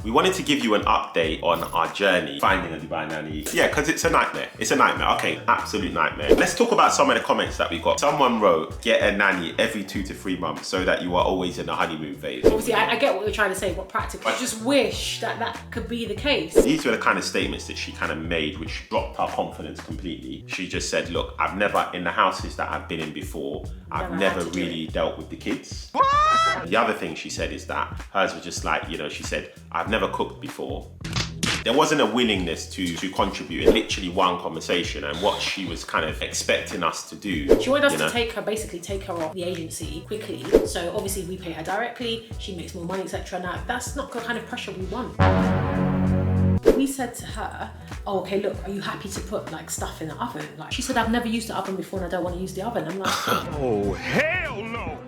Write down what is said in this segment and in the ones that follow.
We wanted to give you an update on our journey finding a Dubai nanny. Yeah, because it's a nightmare. It's a nightmare. Okay, absolute nightmare. Let's talk about some of the comments that we got. Someone wrote, get a nanny every 2 to 3 months so that you are always in the honeymoon phase. Obviously, I get what you're trying to say, but practically, I just wish that could be the case. These were the kind of statements that she kind of made, which dropped our confidence completely. She just said, look, I've never, in the houses that I've been in before, I've never really dealt with the kids. What? The other thing she said is that hers was just like, you know, she said, I've never cooked before. There wasn't a willingness to contribute in literally one conversation, and what she was kind of expecting us to do. She wanted us to basically take her off the agency quickly. So obviously we pay her directly, she makes more money, etc. Now that's not the kind of pressure we want. We said to her, oh, okay, look, are you happy to put like stuff in the oven? Like, she said, I've never used the oven before and I don't want to use the oven. I'm like, oh, hell no.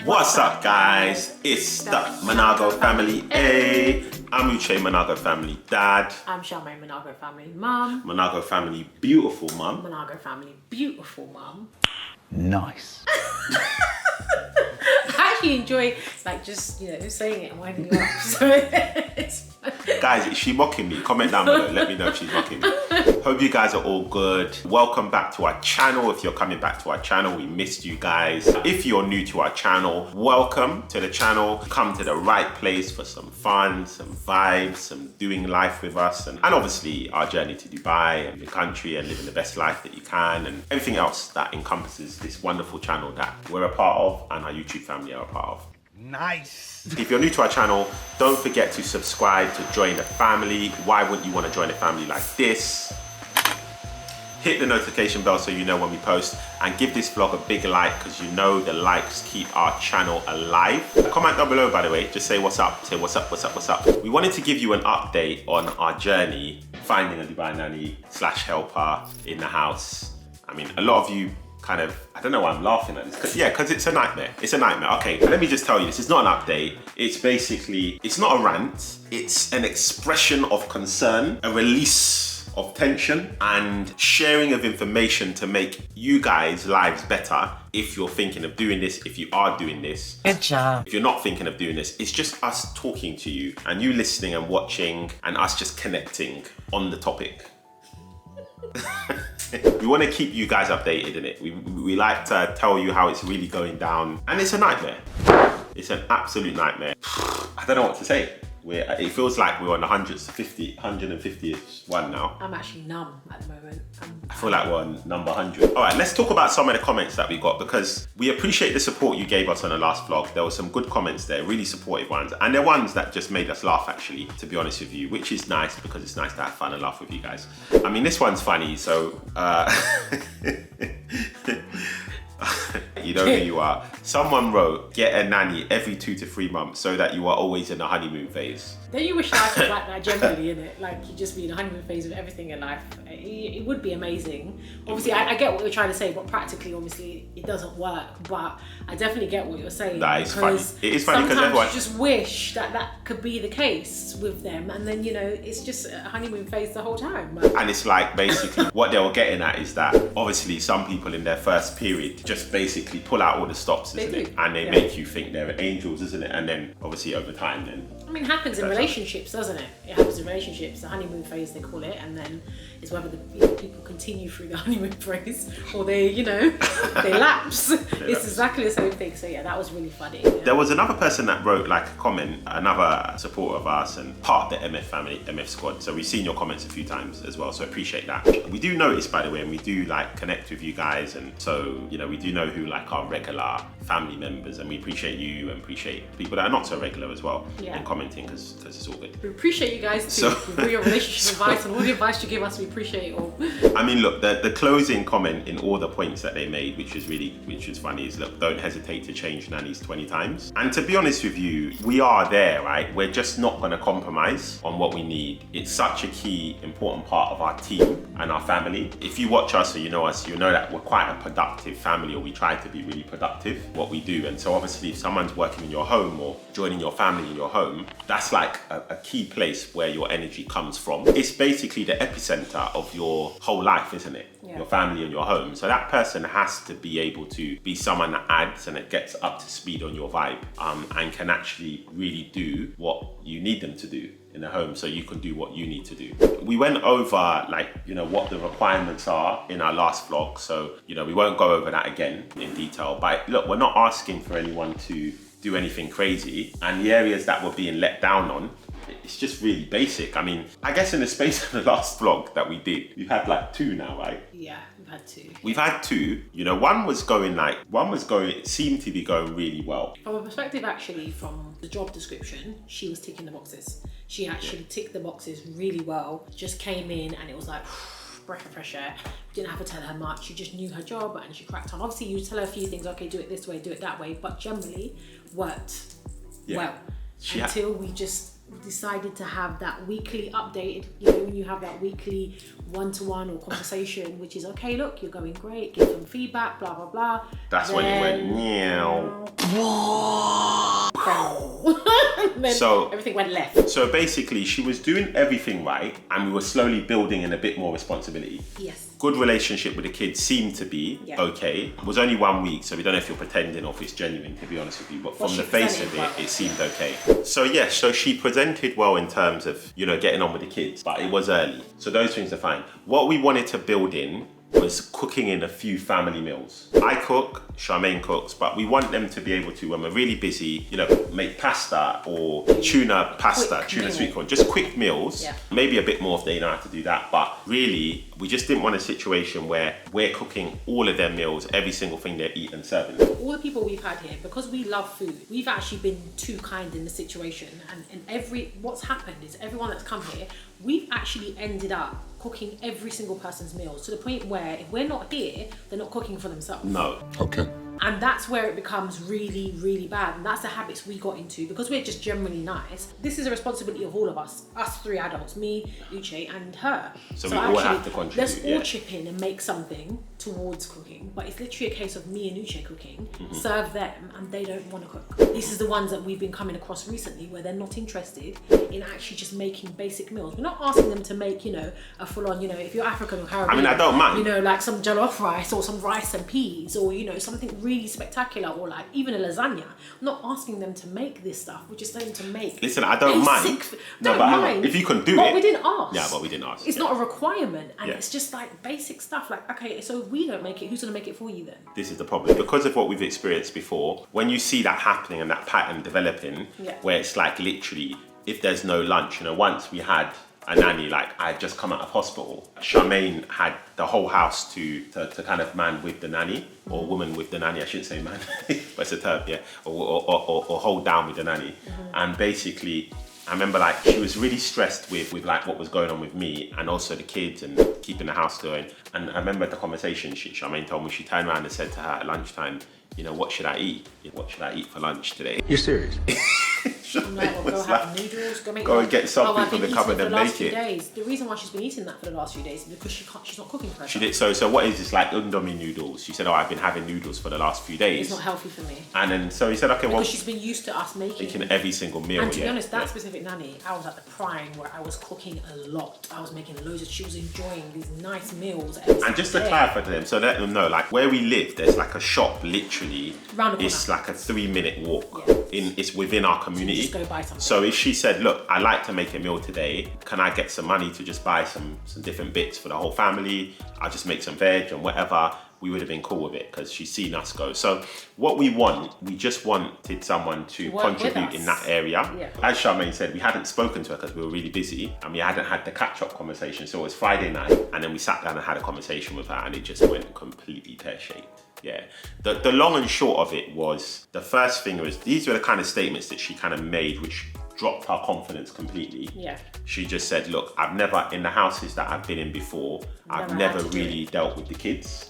What's up, guys? It's the Manago family. Hey, I'm Uche, Manago family dad. I'm Charmaine, Manago family mum. Manago family beautiful mum. Manago family beautiful mum. Nice. I actually enjoy like just, you know, saying it and winding you up. So it's fun. Guys, is she mocking me? Comment down below, let me know if she's mocking me. Hope you guys are all good. Welcome back to our channel. If you're coming back to our channel, we missed you guys. If you're new to our channel, welcome to the channel. Come to the right place for some fun, some vibes, some doing life with us, and obviously our journey to Dubai and the country and living the best life that you can, and everything else that encompasses this wonderful channel that we're a part of and our YouTube family are a part of. Nice. If you're new to our channel, don't forget to subscribe to join the family. Why wouldn't you want to join a family like this? Hit the notification bell so you know when we post, and give this vlog a big like because you know the likes keep our channel alive. Comment down below, by the way, just say what's up, say what's up, what's up, what's up. We wanted to give you an update on our journey finding a Dubai nanny / helper in the house. I mean, a lot of you kind of, I don't know why I'm laughing at this, because it's a nightmare. It's a nightmare. Okay, let me just tell you, this is not an update. It's basically, it's not a rant. It's an expression of concern, a release of tension, and sharing of information to make you guys' lives better. If you're thinking of doing this, if you are doing this. Good job. If you're not thinking of doing this, it's just us talking to you and you listening and watching and us just connecting on the topic. We want to keep you guys updated, innit? We like to tell you how it's really going down, and it's a nightmare. It's an absolute nightmare. I don't know what to say. It feels like we're on the 150th one now. I'm actually numb at the moment. I feel like we're on number 100. All right, let's talk about some of the comments that we got, because we appreciate the support you gave us on the last vlog. There were some good comments there, really supportive ones. And they're ones that just made us laugh, actually, to be honest with you, which is nice because it's nice to have fun and laugh with you guys. I mean, this one's funny, so... You know who you are. Someone wrote, get a nanny every 2 to 3 months so that you are always in the honeymoon phase. Don't you wish life was like that generally, innit? Like you just be in a honeymoon phase with everything in life. It would be amazing. Obviously, I get what you're trying to say, but practically, obviously, it doesn't work. But I definitely get what you're saying. That is funny. It is funny because everyone... you just wish that could be the case with them. And then, you know, it's just a honeymoon phase the whole time. And it's like, basically, what they were getting at is that, obviously, some people in their first period just basically pull out all the stops, isn't it? And they make you think they're angels, isn't it? And then, obviously, over time, then... I mean, it happens in relationships, doesn't it? It happens in relationships, the honeymoon phase they call it, and then it's whether the people continue through the honeymoon phase or they, you know, they lapse. It's exactly the same thing. So yeah, that was really funny. Yeah. There was another person that wrote like a comment, another supporter of us and part of the MF family, MF squad. So we've seen your comments a few times as well, so appreciate that. We do notice, by the way, and we do like connect with you guys, and so, you know, we do know who like our regular family members, and we appreciate you and appreciate people that are not so regular as well in commenting, because it's all good. We appreciate you guys too, with all your relationship advice and all the advice you give us. We appreciate it all. I mean, look, the closing comment in all the points that they made, which was funny, is look, don't hesitate to change nannies 20 times. And to be honest with you, we are there, right? We're just not going to compromise on what we need. It's such a key, important part of our team and our family. If you watch us or you know us, you know that we're quite a productive family, or we try to be really productive what we do. And so obviously, if someone's working in your home or joining your family in your home, that's like a key place where your energy comes from. It's basically the epicenter of your whole life, isn't it? Yeah. Your family and your home. So that person has to be able to be someone that adds and it gets up to speed on your vibe, and can actually really do what you need them to do in the home so you can do what you need to do. We went over like, you know, what the requirements are in our last vlog. So, you know, we won't go over that again in detail, but look, we're not asking for anyone to do anything crazy, and the areas that we're being let down on, it's just really basic. I mean, I guess in the space of the last vlog that we did, we've had like 2 now, right? Yeah, we've had 2. We've had 2. You know, it seemed to be going really well. From a perspective, actually, from the job description, she was ticking the boxes. She actually ticked the boxes really well. Just came in and it was like, breath of fresh air. Didn't have to tell her much. She just knew her job and she cracked on. Obviously, you tell her a few things, okay, do it this way, do it that way, but generally worked well. Until we just decided to have that weekly updated, you know, when you have that weekly one-to-one or conversation, which is, okay, look, you're going great, give them feedback, blah, blah, blah. That's when it went, meow. So everything went left. So basically, she was doing everything right, and we were slowly building in a bit more responsibility. Yes. Good relationship with the kids seemed to be okay. It was only 1 week, so we don't know if you're pretending or if it's genuine, to be honest with you, but from the face of it, it seemed okay. So yeah, so she presented well in terms of, you know, getting on with the kids, but it was early. So those things are fine. What we wanted to build in was cooking in a few family meals. I cook, Charmaine cooks, but we want them to be able to, when we're really busy, you know, make pasta or tuna pasta, tuna sweet corn, just quick meals. Yeah. Maybe a bit more if they know how to do that, but really, we just didn't want a situation where we're cooking all of their meals, every single thing they eat and serving them. All the people we've had here, because we love food, we've actually been too kind in the situation, and what's happened is everyone that's come here, we've actually ended up cooking every single person's meals to the point where if we're not here, they're not cooking for themselves. No. Okay. And that's where it becomes really, really bad. And that's the habits we got into because we're just generally nice. This is a responsibility of all of us 3 adults, me, Uche, and her. So we all have to contribute. Let's all chip in and make something towards cooking. But it's literally a case of me and Uche cooking, serve them, and they don't want to cook. This is the ones that we've been coming across recently where they're not interested in actually just making basic meals. We're not asking them to make, you know, a full-on, you know, if you're African or Caribbean. I mean, I don't mind. You know, like some jollof rice or some rice and peas or, you know, something really spectacular or like even a lasagna. I'm not asking them to make this stuff. We're just saying to make. Listen, I don't mind. Don't mind. If you can do it. But we didn't ask. Yeah, but we didn't ask. It's not a requirement, and it's just like basic stuff. Like, okay, so if we don't make it, who's gonna make it for you then? This is the problem. Because of what we've experienced before, when you see that happening and that pattern developing, where it's like literally, if there's no lunch, you know, once we had a nanny, like I had just come out of hospital, Charmaine had the whole house to kind of man with the nanny, or woman with the nanny, I shouldn't say man, but it's a term, yeah, or hold down with the nanny. And basically, I remember like she was really stressed with like what was going on with me and also the kids and keeping the house going. And I remember the conversation Charmaine told me, she turned around and said to her at lunchtime, you know, what should I eat? What should I eat for lunch today? You're serious? I'm like, well, go have noodles, go and get something from the cupboard and make it. Days. The reason why she's been eating that for the last few days is because she's not cooking for herself. She did so what is this, like Indomie noodles? She said, oh, I've been having noodles for the last few days. It's not healthy for me. And then so he said, okay, well, because she's been used to us making every single meal. And to be honest, that specific nanny, I was at the prime where I was cooking a lot. I was making loads of. She was enjoying these nice meals. And just to clarify to them, so let them know, like where we live, there's like a shop literally. It's like a 3-minute walk. It's within our community. So just go buy something. So if she said, look, I like to make a meal today, can I get some money to just buy some different bits for the whole family? I'll just make some veg and whatever. We would have been cool with it because she's seen us go. So what we just wanted someone to contribute in that area. Yeah. As Charmaine said, we hadn't spoken to her because we were really busy and we hadn't had the catch-up conversation. So it was Friday night and then we sat down and had a conversation with her and it just went completely pear-shaped. Yeah, the long and short of it was, the first thing was, these were the kind of statements that she kind of made which dropped her confidence completely. Yeah. She just said, look, I've never, in the houses that I've been in before, I've never really dealt with the kids.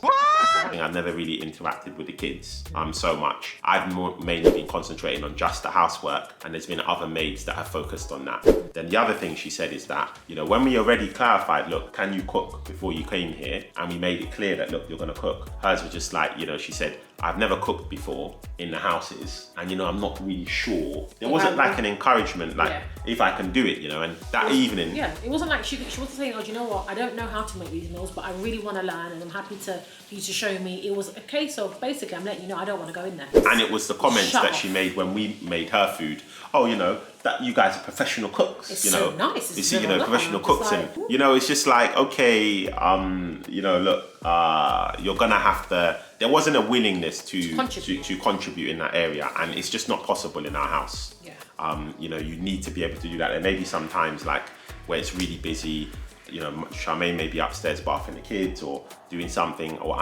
I've never really interacted with the kids so much. I've mainly been concentrating on just the housework, and there's been other maids that have focused on that. Then the other thing she said is that, you know, when we already clarified, look, can you cook before you came here? And we made it clear that, look, you're gonna cook. Hers was just like, you know, she said, I've never cooked before in the houses, and you know, I'm not really sure. There wasn't like an encouragement, like if I can do it, you know. And that evening, it wasn't like she wasn't saying, oh, do you know what? I don't know how to make these meals, but I really want to learn, and I'm happy for you to show me. It was a case of basically, I'm letting you know I don't want to go in there. And it was the comments that she made when we made her food. Oh, you know, that you guys are professional cooks. It's you so know, nice. you see, you know, professional cooks, like, and you know, it's just like, okay, you know, look, you're gonna have to. There wasn't a willingness to contribute in that area, and it's just not possible in our house. Yeah. You know, you need to be able to do that. There may be sometimes like where it's really busy. You know, Charmaine may be upstairs bathing the kids or doing something, or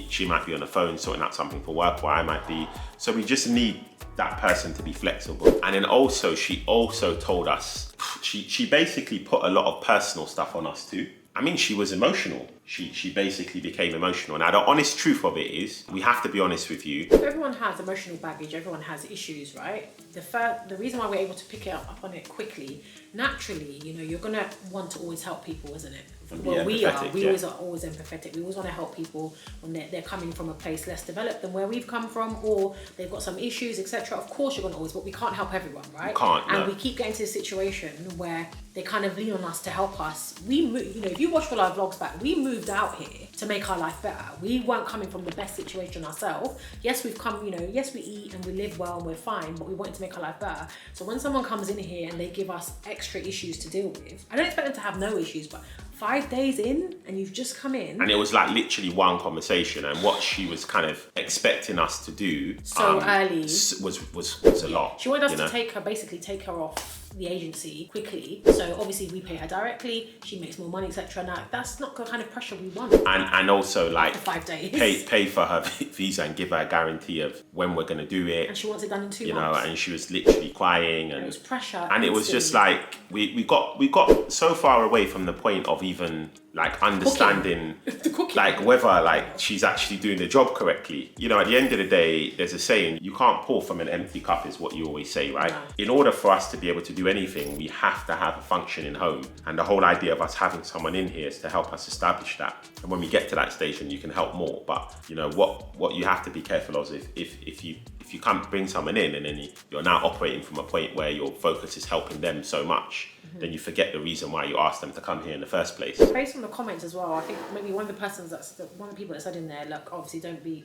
she might be on the phone sorting out something for work, or I might be. So we just need that person to be flexible. And then also, she also told us, she basically put a lot of personal stuff on us too. I mean, she was emotional. She basically became emotional. Now, the honest truth of it is, we have to be honest with you. Everyone has emotional baggage. Everyone has issues, right? The reason why we're able to pick it up on it quickly, naturally, you know, you're gonna want to always help people, isn't it? Well, we always are always empathetic. We always want to help people when they're coming from a place less developed than where we've come from, or they've got some issues, etc. Of course, you're gonna always, but we can't help everyone, right? You can't. And we keep getting to a situation where they kind of lean on us to help us. You know, if you watch all our vlogs back, we moved out here to make our life better. We weren't coming from the best situation ourselves. Yes, we've come, you know, yes, we eat and we live well and we're fine, but we wanted to make our life better. So when someone comes in here and they give us extra issues to deal with, I don't expect them to have no issues, but 5 days in and you've just come in. And it was like literally one conversation, and what she was kind of expecting us to do early was a lot. She wanted us to basically take her off the agency quickly. So obviously we pay her directly, she makes more money, etc. Now that's not the kind of pressure we want. And also like after 5 days. Pay for her visa and give her a guarantee of when we're gonna do it. And she wants it done in 2 months. You know, and she was literally crying, and it was pressure. And it was just like we got so far away from the point of even like understanding like whether like she's actually doing the job correctly. You know, at the end of the day, there's a saying, you can't pour from an empty cup, is what you always say, right? No. In order for us to be able to do anything, we have to have a functioning home. And the whole idea of us having someone in here is to help us establish that. And when we get to that stage, then you can help more. But you know, what you have to be careful of is if you can't bring someone in and then you're now operating from a point where your focus is helping them so much, then you forget the reason why you asked them to come here in the first place. Based on the comments as well, I think maybe one of the people that said in there, look, obviously don't be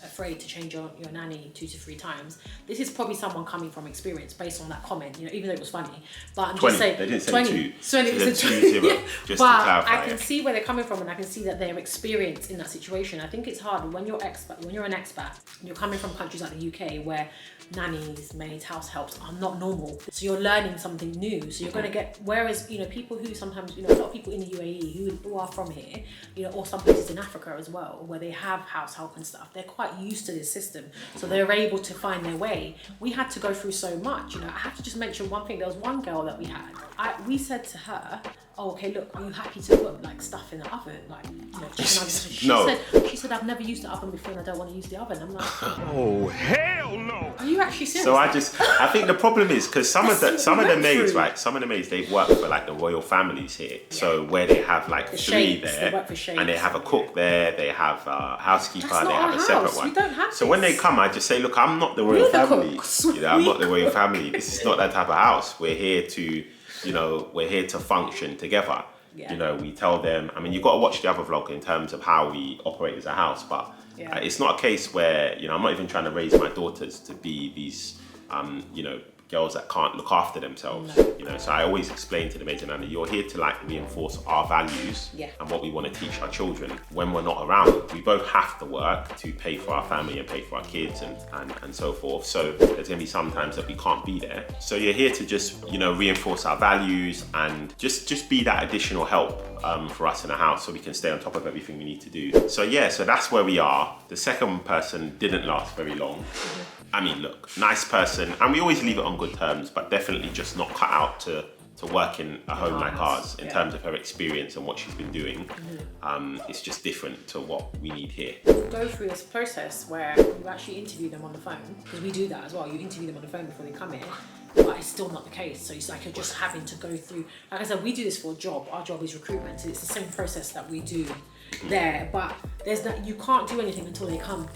afraid to change your nanny 2 to 3 times. This is probably someone coming from experience based on that comment, you know, even though it was funny. But I'm 20, just saying, they didn't say 20. 2. So it was 2-0, yeah. just but to clarify. I can see where they're coming from, and I can see that they're experienced in that situation. I think it's hard when you're an expat, and you're coming from countries like the UK where nannies, maids, house helps are not normal. So you're learning something new. So you're going to get, whereas, you know, people who sometimes, you know, a lot of people in the UAE who are from here, you know, or some places in Africa as well, where they have house help and stuff, they're quite used to this system. So they're able to find their way. We had to go through so much, you know. I have to just mention one thing. There was one girl that we had. We said to her, oh, okay, look, are you happy to put like stuff in the oven? Like, you know, she said, I've never used the oven before and I don't want to use the oven. I'm like, oh, hell no. Are you actually serious? So I think the problem is, because some of the maids, right, some of the maids, they've worked for like the royal families here. Yeah. So where they have like 3 there, and they have a cook there, they have a housekeeper, they have a separate one. We don't have so when they come, I just say, look, I'm not the royal family. You know, I'm not the royal family. This is not that type of house. We're here to, you know, we're here to function together. Yeah. You know, we tell them, I mean, you've got to watch the other vlog in terms of how we operate as a house, but it's not a case where, you know, I'm not even trying to raise my daughters to be these, you know, girls that can't look after themselves. No. You know, so I always explain to the maids and nanny, you're here to like reinforce our values and what we want to teach our children. When we're not around, we both have to work to pay for our family and pay for our kids and so forth. So there's gonna be some times that we can't be there. So you're here to just, you know, reinforce our values and just be that additional help for us in the house, so we can stay on top of everything we need to do. So yeah, so that's where we are. The second person didn't last very long. I mean, look, nice person, and we always leave it on good terms, but definitely just not cut out to work in a home like ours in terms of her experience and what she's been doing. It's just different to what we need here. Go through this process where you actually interview them on the phone, because we do that as well. You interview them on the phone before they come in, but it's still not the case. So it's like you're just having to go through, like I said, we do this for a job. Our job is recruitment, so it's the same process that we do there, but you can't do anything until they come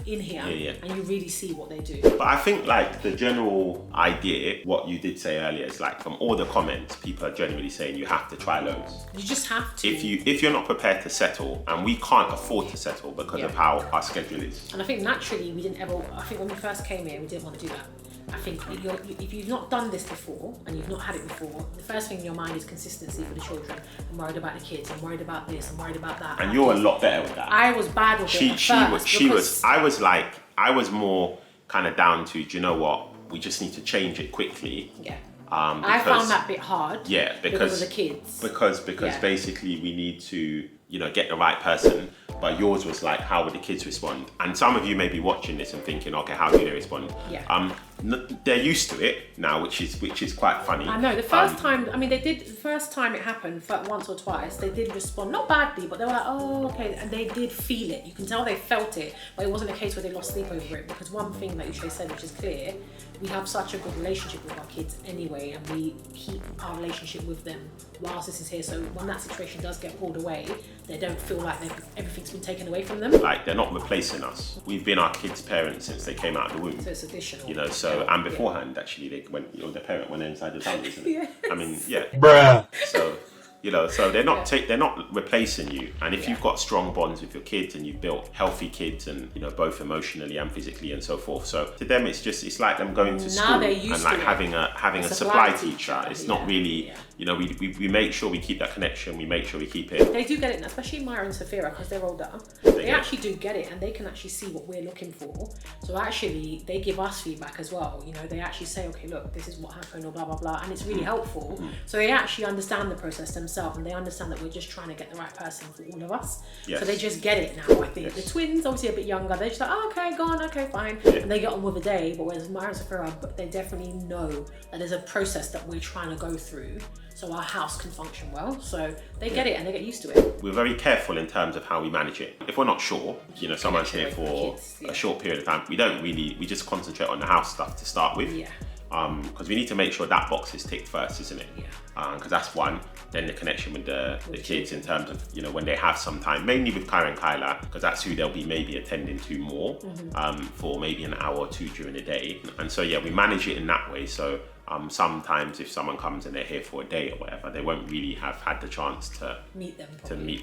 in here and you really see what they do. But I think like the general idea, what you did say earlier, is like from all the comments, people are genuinely saying you have to try loads. You just have to. If you're not prepared to settle, and we can't afford to settle because of how our schedule is. And I think naturally we didn't ever, I think when we first came here, we didn't want to do that. I think if you've not done this before and you've not had it before, the first thing in your mind is consistency for the children. I'm worried about the kids, I'm worried about this, I'm worried about that. And you're a lot better with that. I was bad with it. I was more kind of down to, do you know what? We just need to change it quickly. Yeah. I found that bit hard. Yeah, because of the kids. Because basically we need to, get the right person. But yours was like, how would the kids respond? And some of you may be watching this and thinking, okay, how do they respond? Yeah. They're used to it now, which is quite funny. I know the first time. I mean, they did. The first time it happened, once or twice, they did respond, not badly, but they were like, oh, okay, and they did feel it. You can tell they felt it, but it wasn't a case where they lost sleep over it. Because one thing that Uche said, which is clear, we have such a good relationship with our kids anyway, and we keep our relationship with them whilst this is here. So when that situation does get pulled away, they don't feel like everything's been taken away from them. Like they're not replacing us. We've been our kids' parents since they came out of the womb. So it's additional. And beforehand, actually, the parent went inside the tummy, isn't it? Yes. I mean, yeah. Bruh. So they're not replacing you. And if you've got strong bonds with your kids and you've built healthy kids and both emotionally and physically and so forth. So to them it's like them going to school and like having a supply teacher. It's not really we make sure we keep that connection, we make sure we keep it. They do get it, especially Maya and Safira, because they're older. They actually do get it and they can actually see what we're looking for. So actually they give us feedback as well. They actually say, okay, look, this is what happened or blah blah blah, and it's really helpful. So they actually understand the process themselves and they understand that we're just trying to get the right person for all of us. Yes. So they just get it now. I think the twins, obviously a bit younger, they're just like, oh, okay, go on, okay, fine, and they get on with the day. But whereas Maya and Safira, they definitely know that there's a process that we're trying to go through so our house can function well. So they get it and they get used to it. We're very careful in terms of how we manage it. If we're not sure, someone's here for a short period of time, we just concentrate on the house stuff to start with. Yeah. Because we need to make sure that box is ticked first, isn't it? Yeah. Because that's one. Then the connection with the kids in terms of, when they have some time, mainly with Kyra and Kyla, because that's who they'll be maybe attending to more for maybe an hour or two during the day. And so, we manage it in that way. So sometimes if someone comes and they're here for a day or whatever, they won't really have had the chance to meet them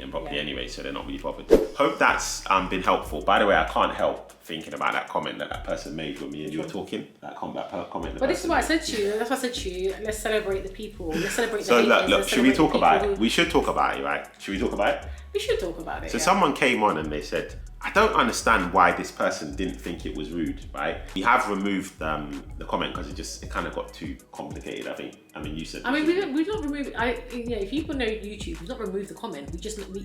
properly anyway, so they're not really bothered. Hope that's been helpful. By the way, I can't help thinking about that comment that person made when me and you were talking. That comment. Well, this is what I said to you. That's what I said to you. Let's celebrate the people. Let's celebrate the So haters. look, should we talk about it? We should talk about it, right? Should we talk about it? We should talk about it. So someone came on and they said, I don't understand why this person didn't think it was rude, right? We have removed the comment because it kind of got too complicated. I mean, you said. I mean, we've not removed. If you know YouTube, we've not removed the comment.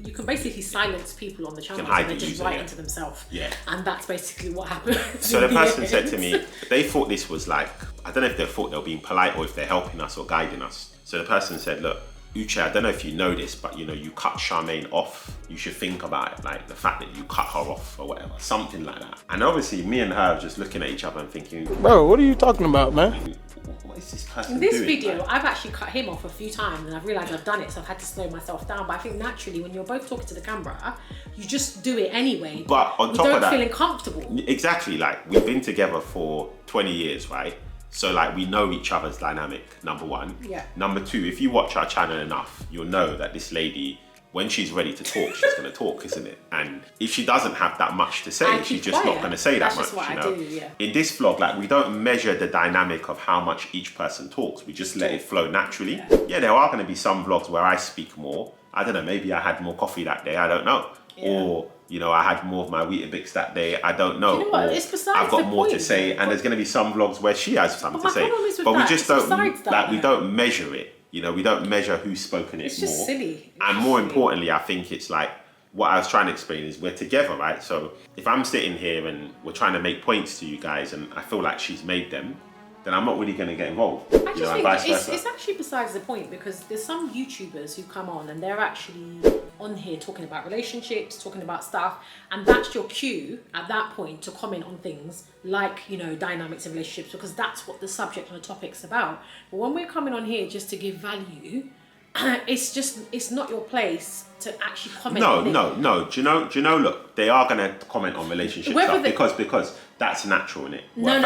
You can basically silence people on the channel and they just write into themselves. Yeah. And that's basically what happened. So the person said to me, they thought this was like, I don't know if they thought they were being polite or if they're helping us or guiding us. So the person said, look, Uche, I don't know if you know this, but you cut Charmaine off. You should think about it, like the fact that you cut her off or whatever, something like that. And obviously, me and her are just looking at each other and thinking, bro, what are you talking about, man? What is this person in this doing? video, I've actually cut him off a few times and I've realised I've done it, so I've had to slow myself down. But I think naturally, when you're both talking to the camera, you just do it anyway. But on top of that, you don't feel uncomfortable. Exactly, like we've been together for 20 years, right? So like we know each other's dynamic, number one. Yeah. Number two, if you watch our channel enough, you'll know that this lady, when she's ready to talk, she's gonna talk, isn't it? And if she doesn't have that much to say, she's just not gonna say that much. That's just what I do, yeah. In this vlog, like we don't measure the dynamic of how much each person talks. We just let it flow naturally. Yeah, there are gonna be some vlogs where I speak more. I don't know, maybe I had more coffee that day, I don't know. Yeah. Or I had more of my Weetabix that day. I don't know. You know what? It's besides I've got the more point. to say, and there's going to be some vlogs where she has something to say. But we just don't we don't measure it. We don't measure who's spoken it more. It's just silly. And more importantly, I think it's like what I was trying to explain is we're together, right? So if I'm sitting here and we're trying to make points to you guys, and I feel like she's made them, then I'm not really going to get involved. I just think it's actually besides the point, because there's some YouTubers who come on and they're actually on here talking about relationships, talking about stuff, and that's your cue at that point to comment on things like, dynamics of relationships, because that's what the subject and the topic's about. But when we're coming on here just to give value, it's not your place to actually comment on it. No. Do you know, look, they are going to comment on relationship stuff because that's natural, innit? No.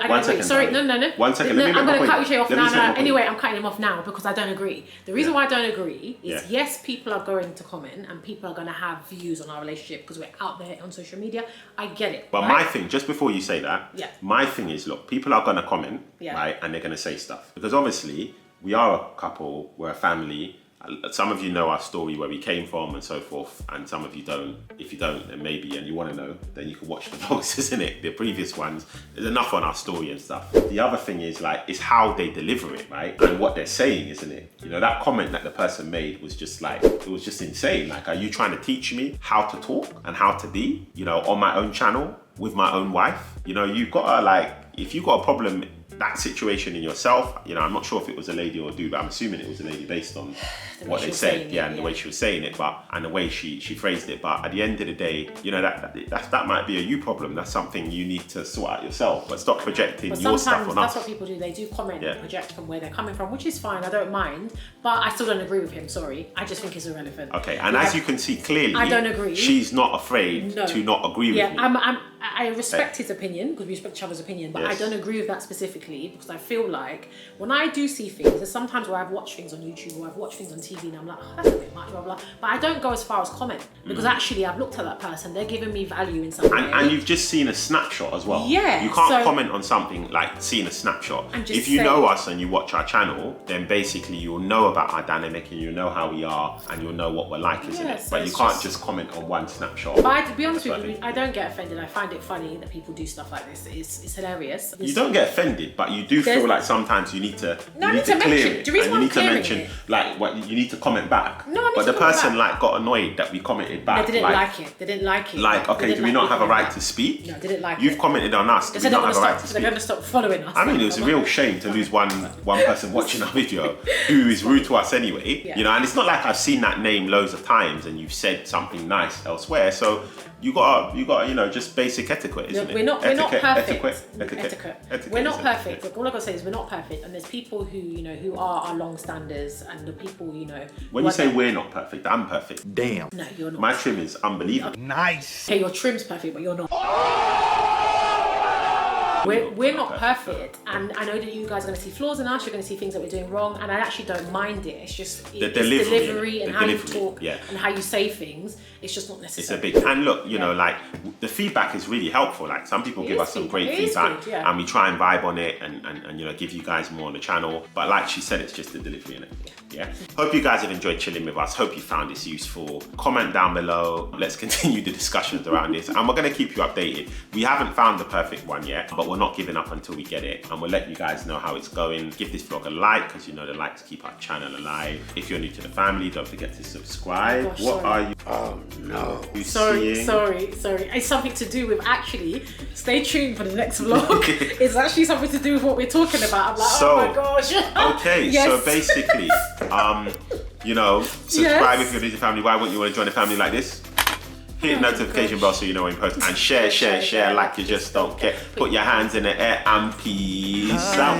One second. Sorry, no. One second, I'm going to cut you off now. Anyway, I'm cutting him off now because I don't agree. The reason why I don't agree is, yes, people are going to comment and people are going to have views on our relationship because we're out there on social media. I get it. But my thing, just before you say that, my thing is, look, people are going to comment, right? And they're going to say stuff. Because obviously, we are a couple, we're a family. Some of you know our story, where we came from and so forth, and some of you don't. If you don't, then maybe, and you want to know, then you can watch the vlogs, isn't it? The previous ones. There's enough on our story and stuff. The other thing is, like, it's how they deliver it, right? And what they're saying, isn't it? You know, that comment that the person made was just like, it was just insane. Like, are you trying to teach me how to talk and how to be, you know, on my own channel with my own wife? You know, you've got to, like, if you've got a problem, that situation in yourself, you know, I'm not sure if it was a lady or a dude, but I'm assuming it was a lady based on what they said, and the way she was saying it, and the way she phrased it. But at the end of the day, you know, that might be a you problem. That's something you need to sort out yourself. But stop projecting your stuff on us. That's what people do. They do comment and project from where they're coming from, which is fine. I don't mind, but I still don't agree with him. Sorry, I just think it's irrelevant. Okay, and as you can see clearly, I don't agree. She's not afraid to not agree with me. I respect his opinion because we respect each other's opinion, but I don't agree with that specifically because I feel like when I do see things, there's sometimes where I've watched things on YouTube or I've watched things on TV and I'm like, oh, that's a bit much, blah, blah. But I don't go as far as comment because actually I've looked at that person, they're giving me value in some way. And you've just seen a snapshot as well. Yeah. You can't comment on something like seeing a snapshot. If you know us and you watch our channel, then basically you'll know about our dynamic and you'll know how we are and you'll know what we're like, isn't it? So but you can't just comment on one snapshot. But to be honest with you, I don't get offended. I find it funny that people do stuff like this. It's hilarious. You don't get offended, but you do feel like sometimes you need to clear it. The reason and you need to clearing mention it, like what you need to comment back. No, but the person like got annoyed that we commented back. They didn't like it. They didn't like it. Like, okay, do we not have a right to speak? No, they didn't like it. You've commented on us. Do we not have a right to speak? They're going to stop following us. I mean, it was a real shame to lose one person watching our video who is rude to us anyway. You know, and it's not like I've seen that name loads of times and you've said something nice elsewhere. So you got you know, just basic etiquette, isn't it? We're not perfect. Etiquette. We're not perfect. All I gotta say is we're not perfect, and there's people who, you know, who are our long standers, and the people, you know. When you say we're not perfect, I'm perfect. Damn. No, you're not. My trim is unbelievable. Nice. Okay, your trim's perfect, but you're not. We're not perfect, and I know that you guys are going to see flaws in us. You're going to see things that we're doing wrong, and I actually don't mind it. It's just the delivery and how you talk and how you say things. It's just not necessary. It's a big, and look, you know, like the feedback is really helpful. Like some people give us some great feedback, and we try and vibe on it, and you know, give you guys more on the channel. But like she said, it's just the delivery in it. Yeah. Hope you guys have enjoyed chilling with us. Hope you found this useful. Comment down below. Let's continue the discussions around this, and we're going to keep you updated. We haven't found the perfect one yet, but we're not giving up until we get it, and we'll let you guys know how it's going. Give this vlog a like, because you know the likes keep our channel alive. If you're new to the family, don't forget to subscribe. Oh gosh, what are you? Oh no. Sorry. It's something to do with, actually, stay tuned for the next vlog. It's actually something to do with what we're talking about. I'm like, oh my gosh. Okay, so basically, you know, subscribe if you're new to the family. Why wouldn't you want to join a family like this? Hit the notification bell so you know when we post, and share like you just don't care. Put your hands in the air and peace out.